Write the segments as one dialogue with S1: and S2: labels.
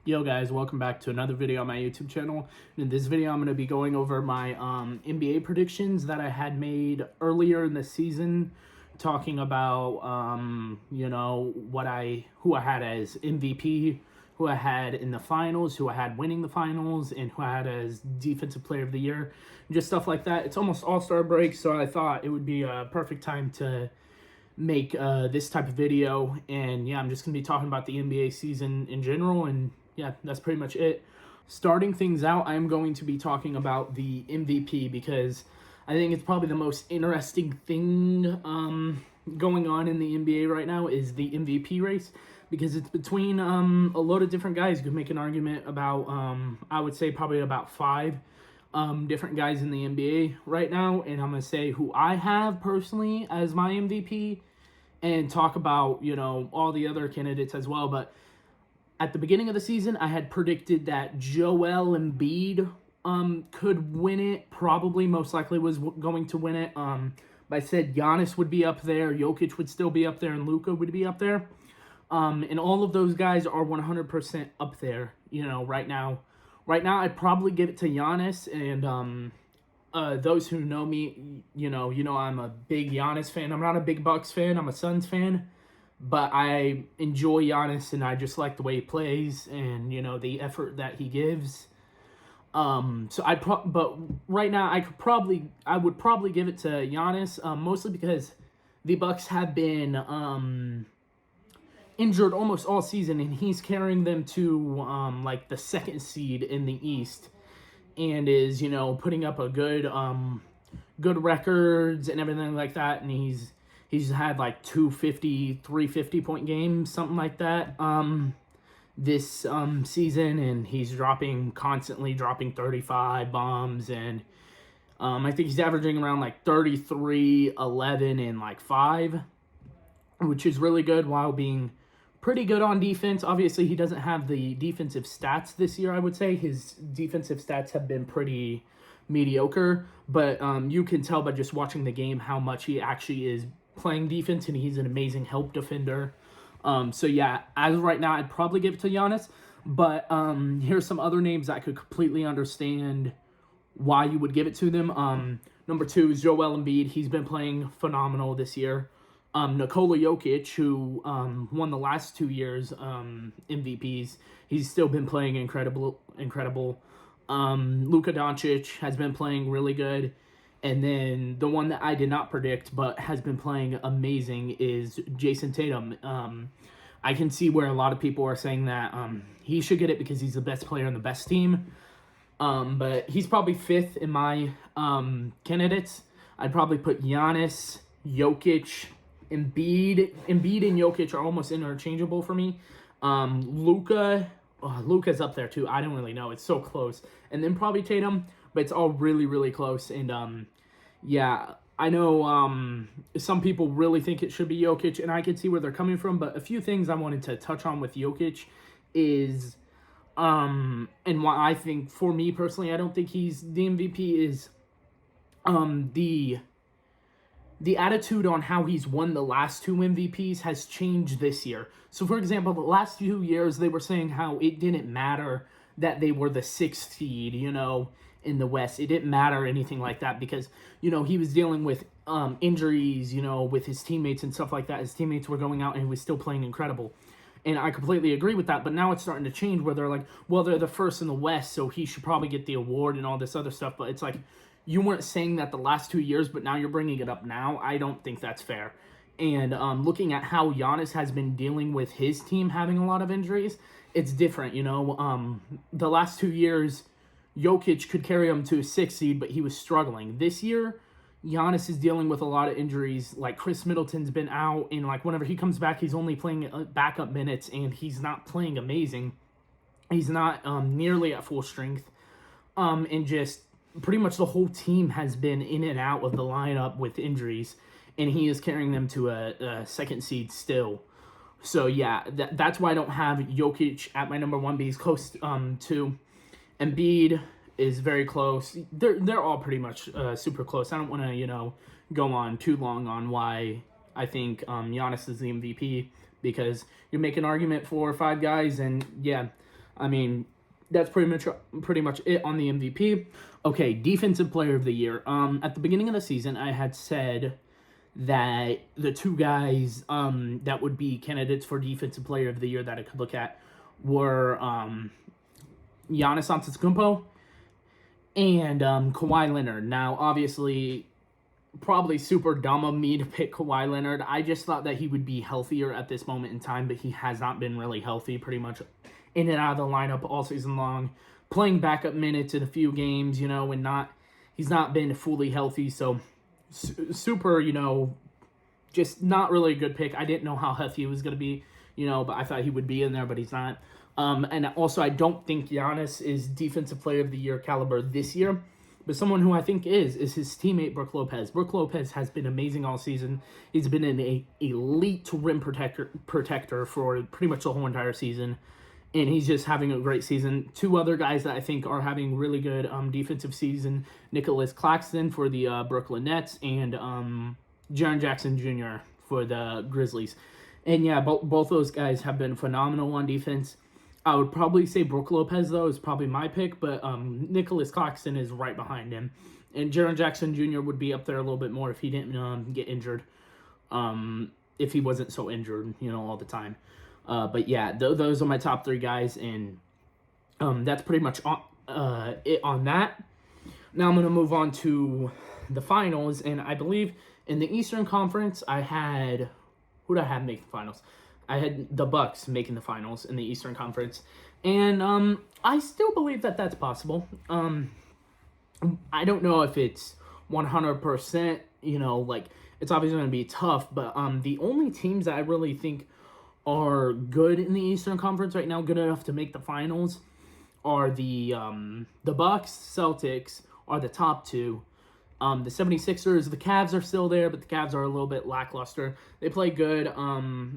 S1: Yo guys, welcome back to another video on my YouTube channel. In this video, I'm going to be going over my NBA predictions that I had made earlier in the season, talking about who I had as MVP, who I had in the finals, who I had winning the finals, and who I had as defensive player of the year, just stuff like that. It's almost all-star break, so I thought it would be a perfect time to make this type of video. And yeah, I'm just going to be talking about the NBA season in general, and yeah, that's pretty much it. Starting things out, I'm going to be talking about the MVP because I think it's probably the most interesting thing going on in the NBA right now is the MVP race, because it's between a load of different guys. You could make an argument about, I would say probably about five different guys in the NBA right now, and I'm going to say who I have personally as my MVP and talk about, all the other candidates as well. But at the beginning of the season, I had predicted that Joel Embiid could win it. Probably, most likely, was going to win it. But I said Giannis would be up there, Jokic would still be up there, and Luka would be up there. And all of those guys are 100% up there, right now. Right now, I'd probably give it to Giannis, and those who know me, I'm a big Giannis fan. I'm not a big Bucks fan. I'm a Suns fan. But I enjoy Giannis, and I just like the way he plays and, the effort that he gives. But right now I would probably give it to Giannis, mostly because the Bucks have been injured almost all season, and he's carrying them to like the second seed in the East, and is putting up a good records and everything like that, and he's had like 250, 350 point games, something like that, this season, and he's constantly dropping 35 bombs, and I think he's averaging around like 33, 11, and like 5, which is really good while being pretty good on defense. Obviously, he doesn't have the defensive stats this year, I would say. His defensive stats have been pretty mediocre, but you can tell by just watching the game how much he actually is playing defense, and he's an amazing help defender. So yeah, as of right now, I'd probably give it to Giannis, but here's some other names I could completely understand why you would give it to them. Number 2 is Joel Embiid. He's been playing phenomenal this year. Nikola Jokic, who won the last 2 years MVPs, he's still been playing incredible. Luka Doncic has been playing really good. And then the one that I did not predict but has been playing amazing is Jason Tatum. I can see where a lot of people are saying that he should get it because he's the best player on the best team. But he's probably 5th in my candidates. I'd probably put Giannis, Jokic, Embiid. Embiid and Jokic are almost interchangeable for me. Luka's up there too. I don't really know. It's so close. And then probably Tatum, but it's all really, really close. And yeah, I know some people really think it should be Jokic, and I can see where they're coming from. But a few things I wanted to touch on with Jokic is, and why I think, for me personally, I don't think he's the MVP is the attitude on how he's won the last 2 MVPs has changed this year. So, for example, the last 2 years, they were saying how it didn't matter that they were the 6th seed, in the West. It didn't matter anything like that because, he was dealing with injuries, with his teammates and stuff like that. His teammates were going out and he was still playing incredible. And I completely agree with that, but now it's starting to change where they're like, well, they're the first in the West, so he should probably get the award and all this other stuff. But it's like, you weren't saying that the last 2 years, but now you're bringing it up now. I don't think that's fair. And looking at how Giannis has been dealing with his team having a lot of injuries, it's different, The last 2 years, Jokic could carry him to a 6th seed, but he was struggling. This year, Giannis is dealing with a lot of injuries. Like, Chris Middleton's been out, and like whenever he comes back, he's only playing backup minutes, and he's not playing amazing. He's not nearly at full strength. And just pretty much the whole team has been in and out of the lineup with injuries, and he is carrying them to a 2nd seed still. So yeah, that's why I don't have Jokic at my number 1, but he's close to. Embiid is very close. They're all pretty much super close. I don't want to go on too long on why I think Giannis is the MVP, because you make an argument for 5 guys, and yeah, I mean, that's pretty much it on the MVP. Okay, defensive player of the year. At the beginning of the season, I had said that the two guys that would be candidates for defensive player of the year that I could look at were Giannis Antetokounmpo and Kawhi Leonard. Now, obviously, probably super dumb of me to pick Kawhi Leonard. I just thought that he would be healthier at this moment in time, but he has not been really healthy, pretty much in and out of the lineup all season long, playing backup minutes in a few games, and he's not been fully healthy, so super, just not really a good pick. I didn't know how healthy he was going to be, but I thought he would be in there, but he's not. And also, I don't think Giannis is defensive player of the year caliber this year. But someone who I think is his teammate, Brook Lopez. Brook Lopez has been amazing all season. He's been an elite rim protector for pretty much the whole entire season. And he's just having a great season. Two other guys that I think are having really good defensive season, Nicholas Claxton for the Brooklyn Nets and Jaren Jackson Jr. for the Grizzlies. And yeah, both those guys have been phenomenal on defense. I would probably say Brook Lopez, though, is probably my pick, but Nicholas Claxton is right behind him. And Jaren Jackson Jr. would be up there a little bit more if he didn't get injured, if he wasn't so injured, all the time. But yeah, those are my top three guys, and that's pretty much it on that. Now I'm going to move on to the finals, and I believe in the Eastern Conference, who did I have make the finals? I had the Bucks making the finals in the Eastern Conference, and I still believe that that's possible. I don't know if it's 100%, it's obviously going to be tough, but the only teams that I really think are good in the Eastern Conference right now, good enough to make the finals, are the Bucks, Celtics are the top two. The 76ers, the Cavs are still there, but the Cavs are a little bit lackluster. They play good.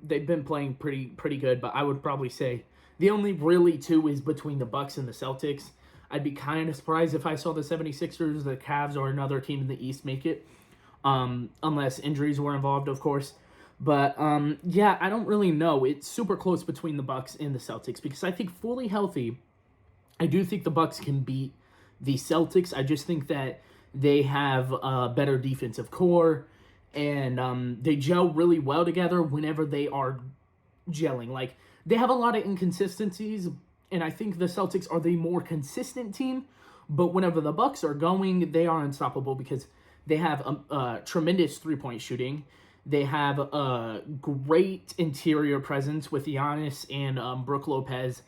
S1: They've been playing pretty good, but I would probably say the only really two is between the Bucks and the Celtics. I'd be kind of surprised if I saw the 76ers, the Cavs, or another team in the East make it, unless injuries were involved, of course. But, yeah, I don't really know. It's super close between the Bucks and the Celtics because I think fully healthy, I do think the Bucks can beat the Celtics. I just think that they have a better defensive core, and they gel really well together whenever they are gelling. Like, they have a lot of inconsistencies, and I think the Celtics are the more consistent team, but whenever the Bucks are going, they are unstoppable because they have a tremendous three-point shooting. They have a great interior presence with Giannis and Brook Lopez.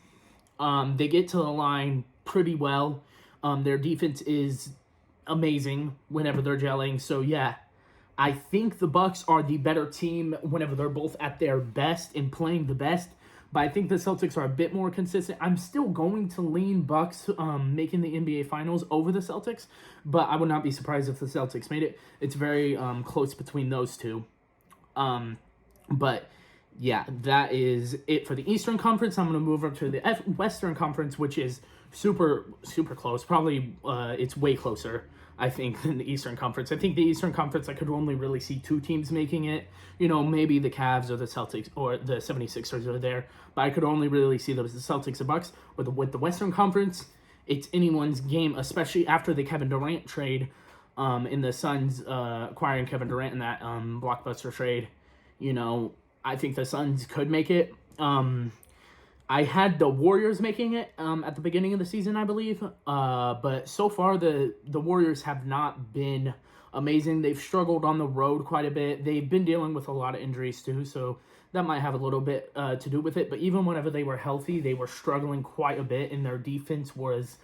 S1: They get to the line pretty well. Their defense is amazing whenever they're gelling. So yeah, I think the Bucks are the better team whenever they're both at their best and playing the best. But I think the Celtics are a bit more consistent. I'm still going to lean Bucks making the NBA Finals over the Celtics, but I would not be surprised if the Celtics made it. It's very close between those two. But yeah, that is it for the Eastern Conference. I'm going to move over to the Western Conference, which is super close. Probably it's way closer, I think, than the Eastern Conference. I think the Eastern Conference, I could only really see two teams making it. Maybe the Cavs or the Celtics or the 76ers are there. But I could only really see the Celtics and Bucks. With the Western Conference, it's anyone's game, especially after the Kevin Durant trade in the Suns acquiring Kevin Durant in that blockbuster trade. I think the Suns could make it. I had the Warriors making it at the beginning of the season, I believe. But so far, the Warriors have not been amazing. They've struggled on the road quite a bit. They've been dealing with a lot of injuries too, so that might have a little bit to do with it. But even whenever they were healthy, they were struggling quite a bit, and their defense was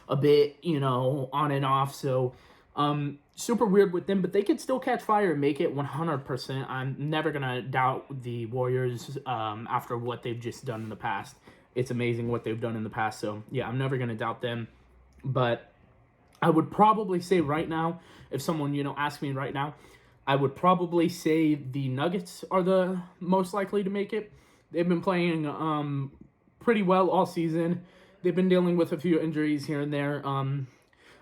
S1: a bit, on and off. So super weird with them, but they could still catch fire and make it 100%. I'm never going to doubt the Warriors after what they've just done in the past. It's amazing what they've done in the past. So, yeah, I'm never going to doubt them. But I would probably say right now, if someone, asked me right now, I would probably say the Nuggets are the most likely to make it. They've been playing pretty well all season. They've been dealing with a few injuries here and there.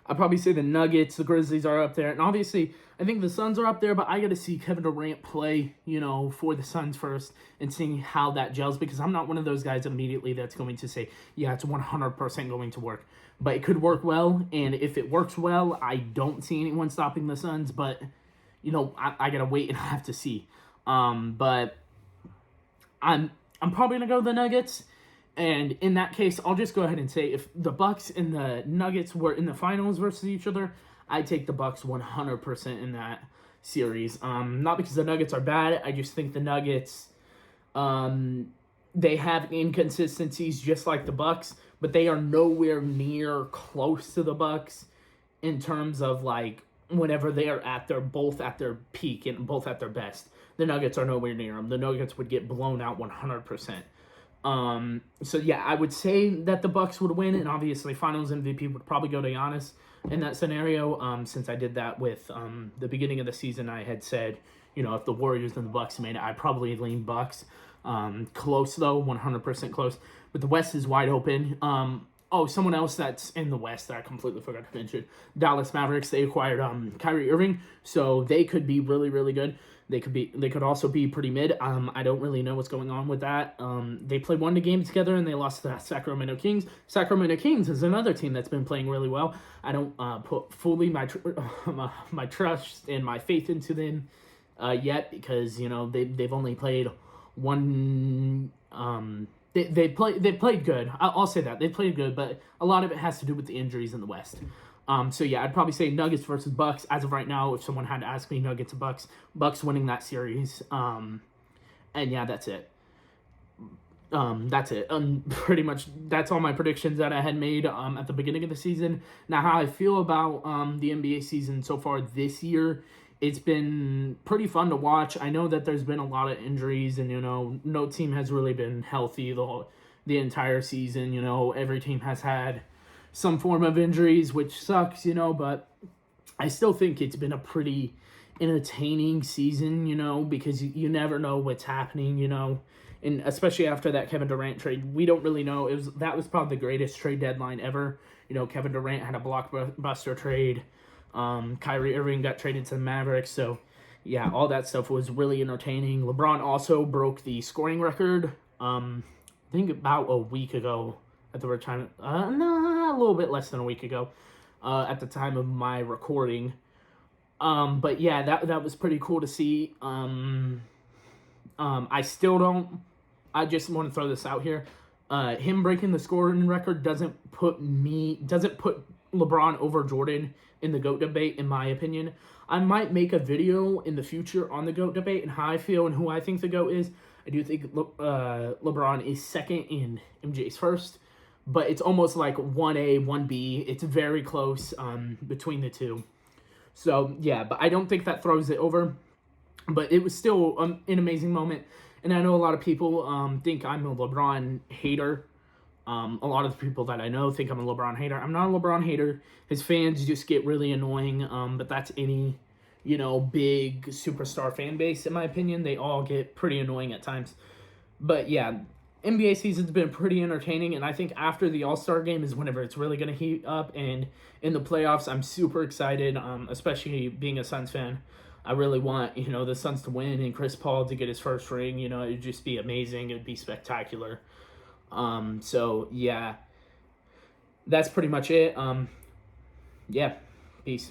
S1: I'd probably say the Nuggets, the Grizzlies are up there. And obviously, I think the Suns are up there, but I got to see Kevin Durant play, for the Suns first and seeing how that gels, because I'm not one of those guys immediately that's going to say, yeah, it's 100% going to work. But it could work well, and if it works well, I don't see anyone stopping the Suns, but, I got to wait and have to see. But I'm probably going to go the Nuggets. And in that case, I'll just go ahead and say if the Bucks and the Nuggets were in the finals versus each other, I'd take the Bucks 100% in that series. Not because the Nuggets are bad. I just think the Nuggets, they have inconsistencies just like the Bucks, but they are nowhere near close to the Bucks in terms of like whenever they are both at their peak and both at their best. The Nuggets are nowhere near them. The Nuggets would get blown out 100%. So yeah, I would say that the Bucks would win, and obviously Finals MVP would probably go to Giannis in that scenario. Since I did that with the beginning of the season, I had said, if the Warriors and the Bucks made it, I'd probably lean Bucks. Close though, 100% close. But the West is wide open. Someone else that's in the West that I completely forgot to mention, Dallas Mavericks. They acquired Kyrie Irving, so they could be really, really good. They could also be pretty mid. I don't really know what's going on with that. They played one game together and they lost to the Sacramento Kings. Sacramento Kings is another team that's been playing really well. I don't put fully my trust and my faith into them yet, because they've only played one. They played good. I'll say that they played good, but a lot of it has to do with the injuries in the West. So yeah, I'd probably say Nuggets versus Bucks. As of right now, if someone had to ask me, Nuggets and Bucks winning that series. And yeah, that's it. That's it. Pretty much that's all my predictions that I had made at the beginning of the season. Now, how I feel about the NBA season so far this year, it's been pretty fun to watch. I know that there's been a lot of injuries, and no team has really been healthy the entire season. Every team has had some form of injuries, which sucks, but I still think it's been a pretty entertaining season, because you never know what's happening, and especially after that Kevin Durant trade, we don't really know. That was probably the greatest trade deadline ever. Kevin Durant had a blockbuster trade. Kyrie Irving got traded to the Mavericks, so yeah, all that stuff was really entertaining. LeBron also broke the scoring record, I think about a week ago. At the time, a little bit less than a week ago, at the time of my recording. But yeah, that was pretty cool to see. I still don't. I just want to throw this out here. Him breaking the scoring record doesn't put LeBron over Jordan in the GOAT debate, in my opinion. I might make a video in the future on the GOAT debate and how I feel and who I think the GOAT is. I do think LeBron is second and MJ's first. But it's almost like 1A, 1B. It's very close between the two. So, yeah, but I don't think that throws it over. But it was still an amazing moment. And I know a lot of people think I'm a LeBron hater. A lot of the people that I know think I'm a LeBron hater. I'm not a LeBron hater. His fans just get really annoying. But that's any, big superstar fan base, in my opinion. They all get pretty annoying at times. But, yeah, NBA season's been pretty entertaining, and I think after the All-Star game is whenever it's really going to heat up, and in the playoffs, I'm super excited, especially being a Suns fan. I really want, the Suns to win and Chris Paul to get his first ring. It would just be amazing. It would be spectacular. So, yeah, that's pretty much it. Yeah, peace.